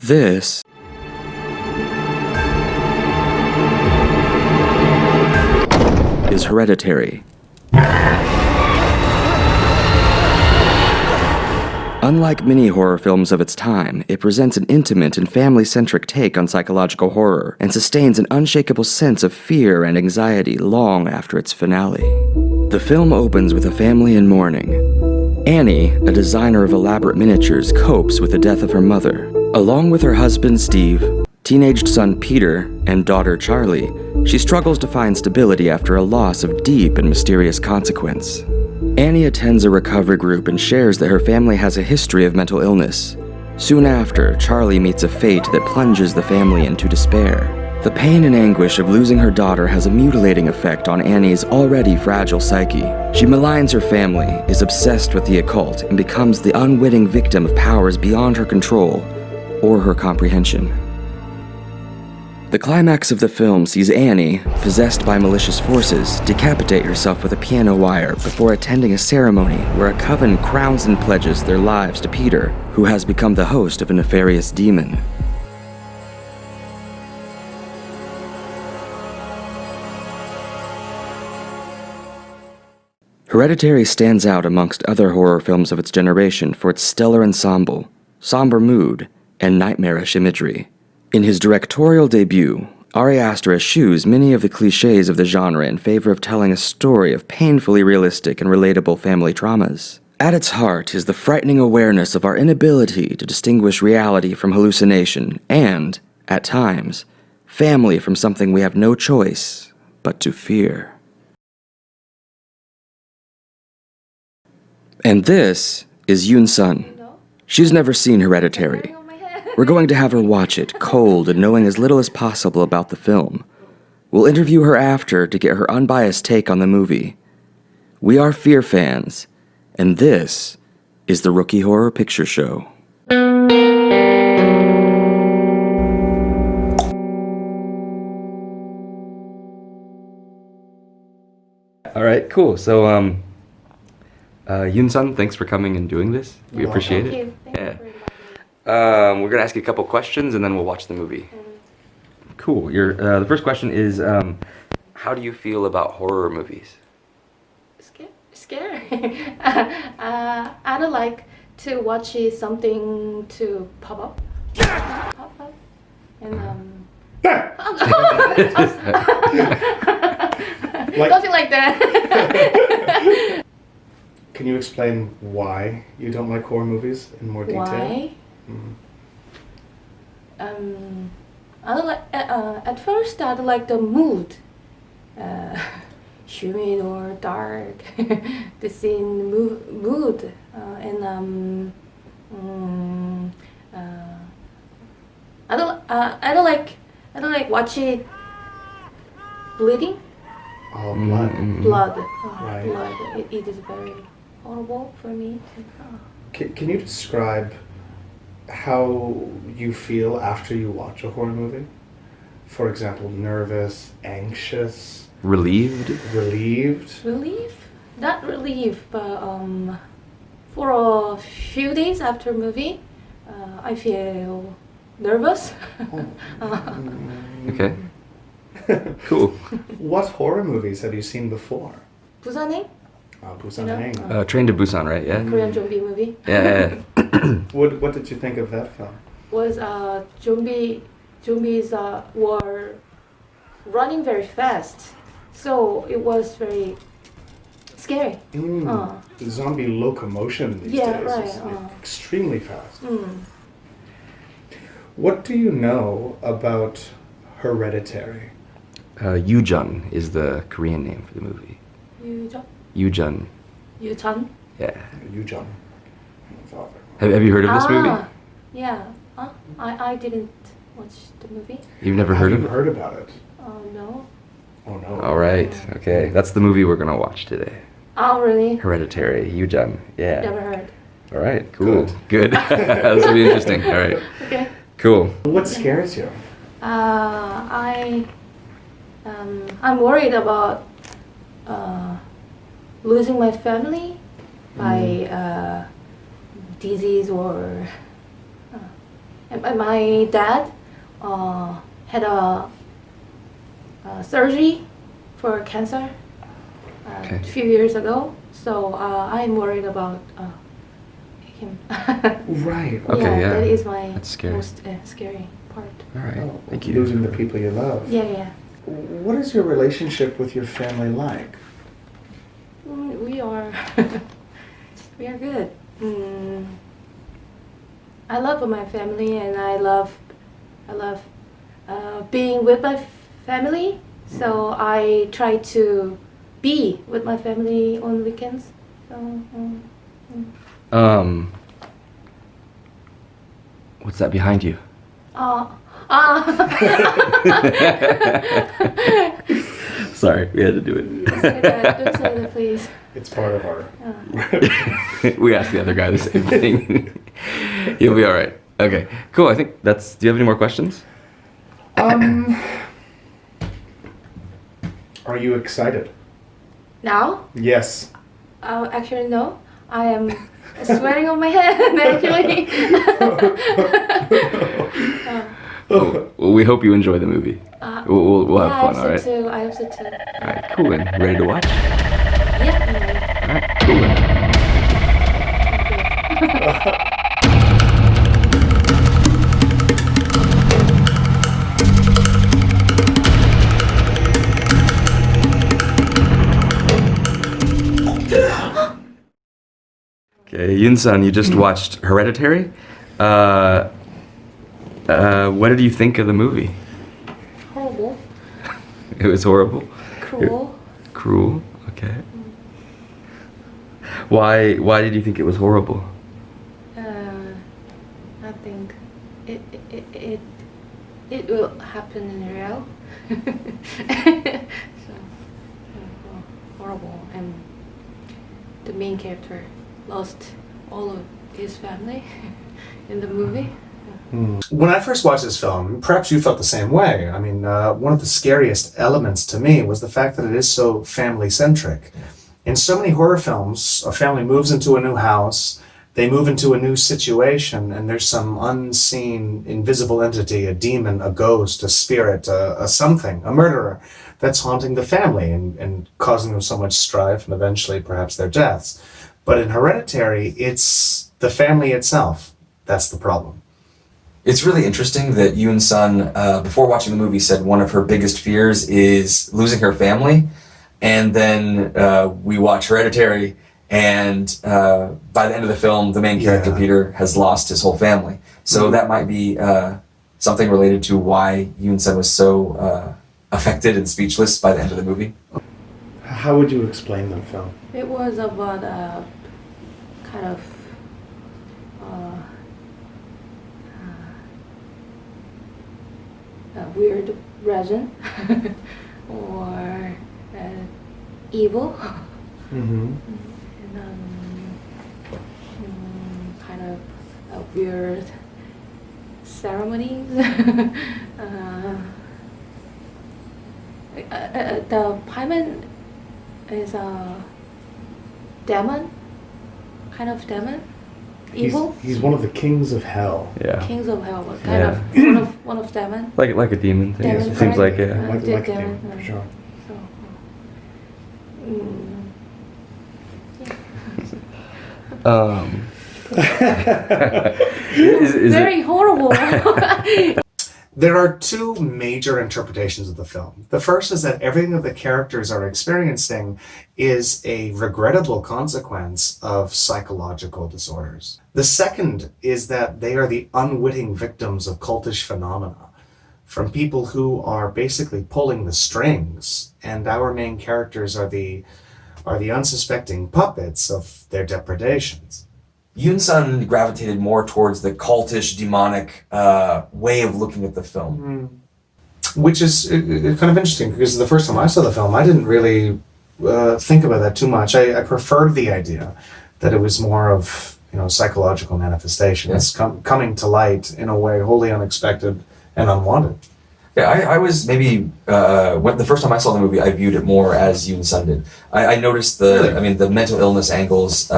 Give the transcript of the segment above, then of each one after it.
This is Hereditary. Unlike many horror films of its time, it presents an intimate and family-centric take on psychological horror and sustains an unshakable sense of fear and anxiety long after its finale. The film opens with a family in mourning. Annie, a designer of elaborate miniatures, copes with the death of her mother. Along with her husband Steve, teenaged son Peter, and daughter Charlie, she struggles to find stability after a loss of deep and mysterious consequence. Annie attends a recovery group and shares that her family has a history of mental illness. Soon after, Charlie meets a fate that plunges the family into despair. The pain and anguish of losing her daughter has a mutilating effect on Annie's already fragile psyche. She maligns her family, is obsessed with the occult, and becomes the unwitting victim of powers beyond her control or her comprehension. The climax of the film sees Annie, possessed by malicious forces, decapitate herself with a piano wire before attending a ceremony where a coven crowns and pledges their lives to Peter, who has become the host of a nefarious demon. Hereditary stands out amongst other horror films of its generation for its stellar ensemble, somber mood, and nightmarish imagery. In his directorial debut, Ari Aster eschews many of the cliches of the genre in favor of telling a story of painfully realistic and relatable family traumas. At its heart is the frightening awareness of our inability to distinguish reality from hallucination and, at times, family from something we have no choice but to fear. And this is Yoonsun. She's never seen Hereditary. We're going to have her watch it, cold and knowing as little as possible about the film. We'll interview her after to get her unbiased take on the movie. We are Fear fans, and this is the Rookie Horror Picture Show. All right, cool. So, Yoonsun, thanks for coming and doing this. We appreciate it. Thank you. Thank you. We're gonna ask you a couple questions and then we'll watch the movie. Cool. The first question is, how do you feel about horror movies? Scary. I don't like to watch something to pop up, and something like that. Can you explain why you don't like horror movies in more detail? Why? Mm-hmm. I don't like. At first, I don't like the mood, humid or dark. The scene mood, and I don't like watching bleeding. Oh, blood. Mm-hmm. Blood. Right. Blood. It is very horrible for me. Can you describe how you feel after you watch a horror movie? For example, nervous, anxious, Relieved? relieved? Relief? Not relief, but for a few days after movie, I feel nervous. Okay. Cool. What horror movies have you seen before? 부산행? Busan. Train to Busan, right? Yeah. Korean zombie movie. Yeah. What did you think of that film? Was zombies were running very fast, so it was very scary. The zombie locomotion these Yeah, days right, is extremely fast. What do you know about Hereditary? Yoojun is the Korean name for the movie. Yoojun. Yuchun? Yeah. Yoojun. Have you heard of this movie? Yeah. I didn't watch the movie. You've never heard of Have it? you heard about it? No. Oh no. All right. Okay. That's the movie we're gonna watch today. Oh, really? Hereditary. Yoojun. Yeah. Never heard. All right. Cool. Good. This will be interesting. All right. Okay. Cool. What scares you? I'm worried about losing my family by disease or My dad had a surgery for cancer Okay. a few years ago, so I'm worried about him. Right. Okay, yeah. That is my That's scary. most scary part. All right. Oh, Thank you. losing the people you love. Yeah. What is your relationship with your family like? We are we are good. I love my family, and I love being with my family. So I try to be with my family on weekends. So, What's that behind you? Sorry, we had to do it. Don't say that, please. It's part of our. We asked the other guy the same thing. You'll be all right. Okay, cool. I think that's. Do you have any more questions? Are you excited? Now? Yes. Actually, no. I am sweating on my hand, actually. Well, we hope you enjoy the movie. We'll have fun. All right. I hope so too. All right. Cool. And ready to watch? Yeah. All right. Cool. Okay, Yoonsun, you just watched Hereditary. What did you think of the movie? Horrible. It was horrible. Cruel. Cruel. Okay. Why did you think it was horrible? I think it will happen in real. So horrible, and the main character lost all of his family in the movie. When I first watched this film, perhaps you felt the same way. I mean, one of the scariest elements to me was the fact that it is so family-centric. In so many horror films, a family moves into a new house, they move into a new situation, and there's some unseen, invisible entity, a demon, a ghost, a spirit, a something, a murderer, that's haunting the family and causing them so much strife and eventually perhaps their deaths. But in Hereditary, it's the family itself that's the problem. It's really interesting that Yoon-sun, before watching the movie, said one of her biggest fears is losing her family. And then we watch Hereditary, and by the end of the film, the main character, Peter, has lost his whole family. So that might be something related to why Yoon-sun was so affected and speechless by the end of the movie. How would you explain the film? It was about kind of a weird resin or evil, Mm-hmm. and kind of weird ceremonies. The pieman is a demon, kind of demon, evil. He's one of the kings of hell. Yeah. Kings of Hell, but kind of one of demon. Like a demon thing. Demon, It seems like, yeah. Like a demon, demon, for sure. So, Is very horrible. There are two major interpretations of the film. The first is that everything that the characters are experiencing is a regrettable consequence of psychological disorders. The second is that they are the unwitting victims of cultish phenomena from people who are basically pulling the strings, and our main characters are the unsuspecting puppets of their depredations. Yoon-sun gravitated more towards the cultish, demonic way of looking at the film. Which is kind of interesting, because the first time I saw the film, I didn't really think about that too much. I preferred the idea that it was more of psychological manifestations coming to light in a way wholly unexpected and unwanted. Yeah, I was maybe when the first time I saw the movie, I viewed it more as Yoon-sun did. I noticed the mental illness angles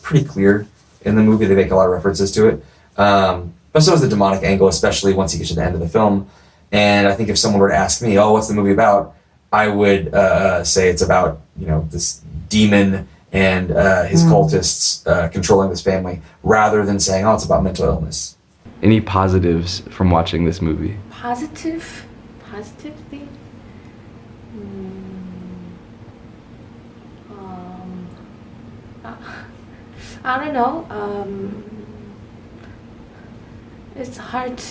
pretty clear in the movie. They make a lot of references to it. but so is the demonic angle, especially once you get to the end of the film. And I think if someone were to ask me, oh, what's the movie about? I would say it's about, this demon and his cultists controlling this family, rather than saying, oh, it's about mental illness. Any positives from watching this movie? Positively? I don't know. It's hard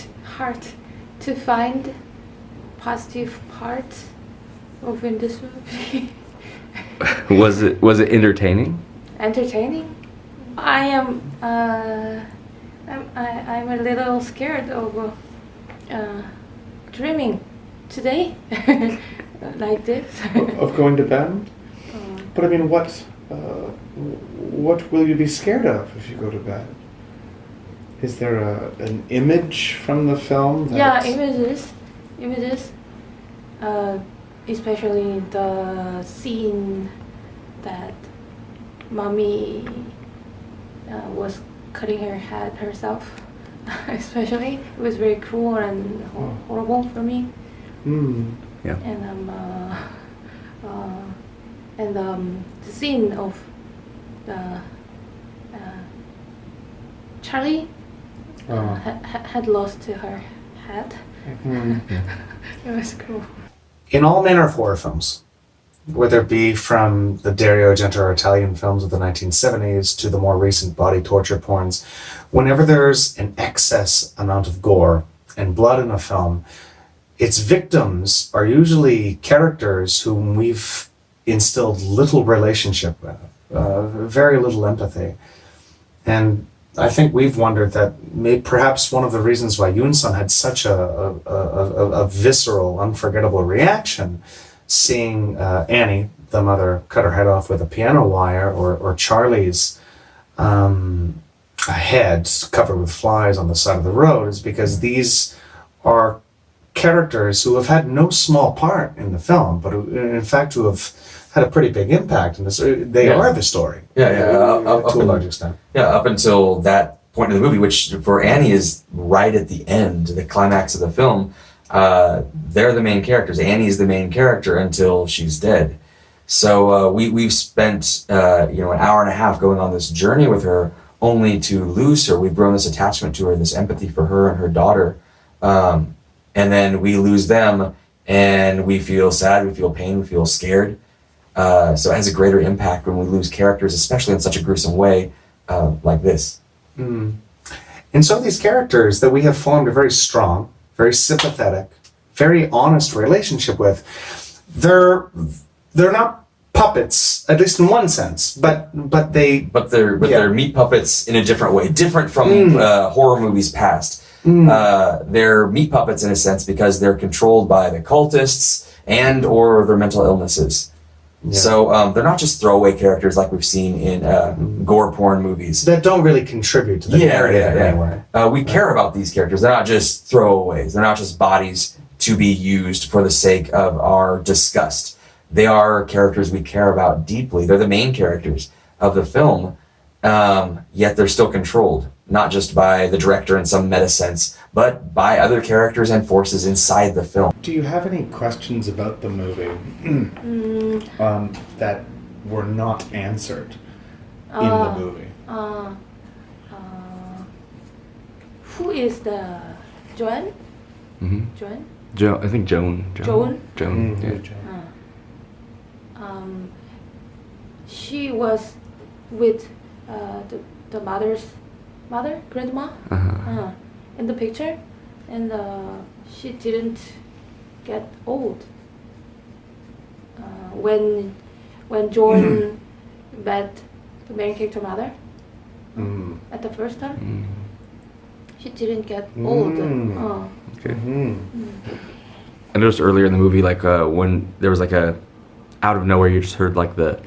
to find positive parts of in this movie. Was it entertaining? Entertaining. I'm a little scared of dreaming today like this. Of going to bed? But I mean, what will you be scared of if you go to bed? Is there an image from the film? Yeah, images. Especially the scene that mommy was cutting her head herself. Especially, it was very cruel and horrible for me. Yeah. And the scene of the Charlie had lost to her head. It was cool. In all manner of horror films, whether it be from the Dario Argento or Italian films of the 1970s to the more recent body torture porns, whenever there's an excess amount of gore and blood in a film, its victims are usually characters whom we've instilled little relationship with, very little empathy. And I think we've wondered that perhaps one of the reasons why Yoonsun had such a visceral, unforgettable reaction seeing Annie, the mother, cut her head off with a piano wire, or Charlie's head covered with flies on the side of the road, is because these are characters who have had no small part in the film, but who, in fact, who have had a pretty big impact in this. They are the story. To a large extent. Yeah, up until that point in the movie, which for Annie is right at the end, the climax of the film. They're the main characters. Annie's the main character until she's dead. So we've spent an hour and a half going on this journey with her, only to lose her. We've grown this attachment to her, this empathy for her and her daughter, and then we lose them, and we feel sad, we feel pain, we feel scared. So it has a greater impact when we lose characters, especially in such a gruesome way like this. And so these characters that we have formed a very strong, very sympathetic, very honest relationship with, they're not puppets, at least in one sense, but they're meat puppets in a different way, different from horror movies past. They're meat puppets in a sense because they're controlled by the cultists and or their mental illnesses. Yeah. So they're not just throwaway characters like we've seen in gore porn movies. That don't really contribute to the narrative in any way. We care about these characters. They're not just throwaways. They're not just bodies to be used for the sake of our disgust. They are characters we care about deeply. They're the main characters of the film, yet they're still controlled, not just by the director in some meta sense, but by other characters and forces inside the film. Do you have any questions about the movie that were not answered in the movie? Who is the Joan? Joan? I think Joan. Joan? Joan. Yeah. Joan. She was with the grandma, in the picture, and she didn't get old. When Joan met the main character mother at the first time, she didn't get old. Okay. I noticed earlier in the movie, like when there was like a out of nowhere, you just heard like the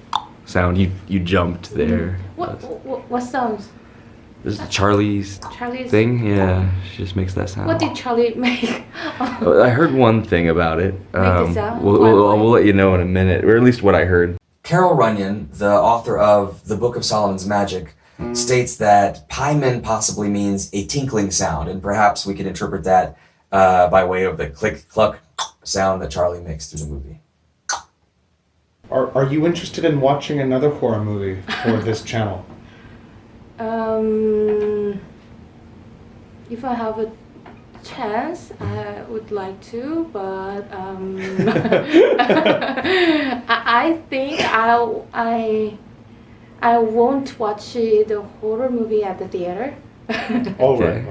sound. You jumped there. What sounds? This is Charlie's thing. Yeah, she just makes that sound. What did Charlie make? I heard one thing about it. Make the sound? We'll let you know in a minute, or at least what I heard. Carol Runyon, the author of The Book of Solomon's Magic, states that Paimen possibly means a tinkling sound, and perhaps we can interpret that by way of the click-cluck sound that Charlie makes through the movie. Are you interested in watching another horror movie for this channel? If I have a chance, I would like to, but I think I won't watch the horror movie at the theater. All right.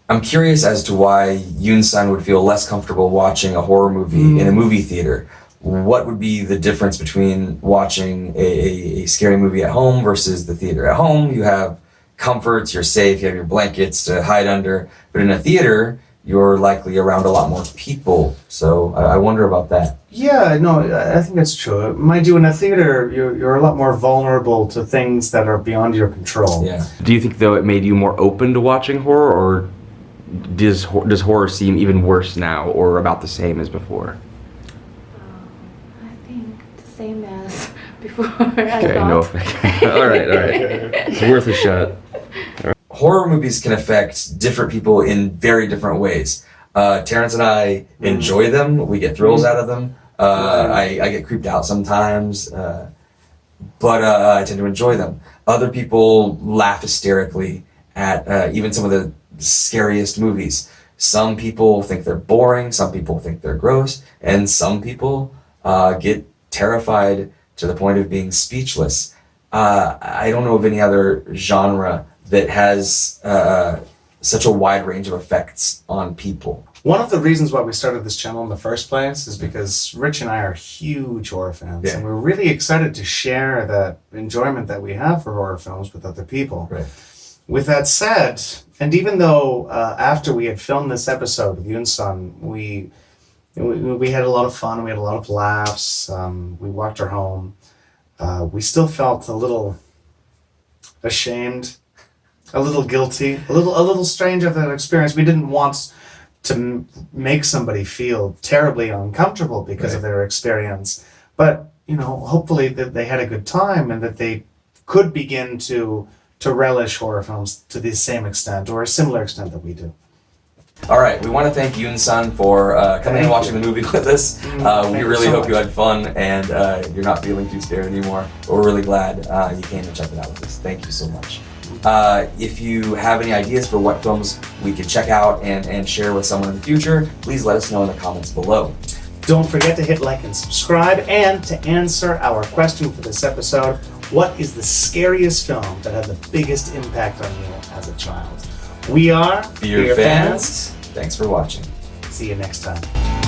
I'm curious as to why Yoonsun would feel less comfortable watching a horror movie in a movie theater. What would be the difference between watching a scary movie at home versus the theater? At home, you have comforts, you're safe, you have your blankets to hide under, but in a theater, you're likely around a lot more people. So I wonder about that. Yeah, no, I think that's true. Mind you, in a theater, you're a lot more vulnerable to things that are beyond your control. Yeah. Do you think, though, it made you more open to watching horror, or does horror seem even worse now or about the same as before? I think the same as before. Okay, no effect. all right. It's worth a shot. Horror movies can affect different people in very different ways. Terrence and I enjoy them. We get thrills out of them. I get creeped out sometimes, but I tend to enjoy them. Other people laugh hysterically at even some of the scariest movies. Some people think they're boring, some people think they're gross, and some people get terrified to the point of being speechless. I don't know of any other genre that has such a wide range of effects on people. One of the reasons why we started this channel in the first place is because Rich and I are huge horror fans, Yeah. and we're really excited to share that enjoyment that we have for horror films with other people. Right. With that said, and even though after we had filmed this episode with Yoonsun, we had a lot of fun, we had a lot of laughs, we walked her home, we still felt a little ashamed, a little guilty, a little strange of that experience. We didn't want to make somebody feel terribly uncomfortable because of their experience, but hopefully that they had a good time and that they could begin to relish horror films to the same extent or a similar extent that we do. All right, we want to thank Yoon-sun for coming and watching the movie with us. We really hope you had fun and you're not feeling too scared anymore. But we're really glad you came and checked it out with us. Thank you so much. If you have any ideas for what films we could check out and share with someone in the future, please let us know in the comments below. Don't forget to hit like and subscribe, and to answer our question for this episode, what is the scariest film that had the biggest impact on you as a child? We are Fear fans. Thanks for watching. See you next time.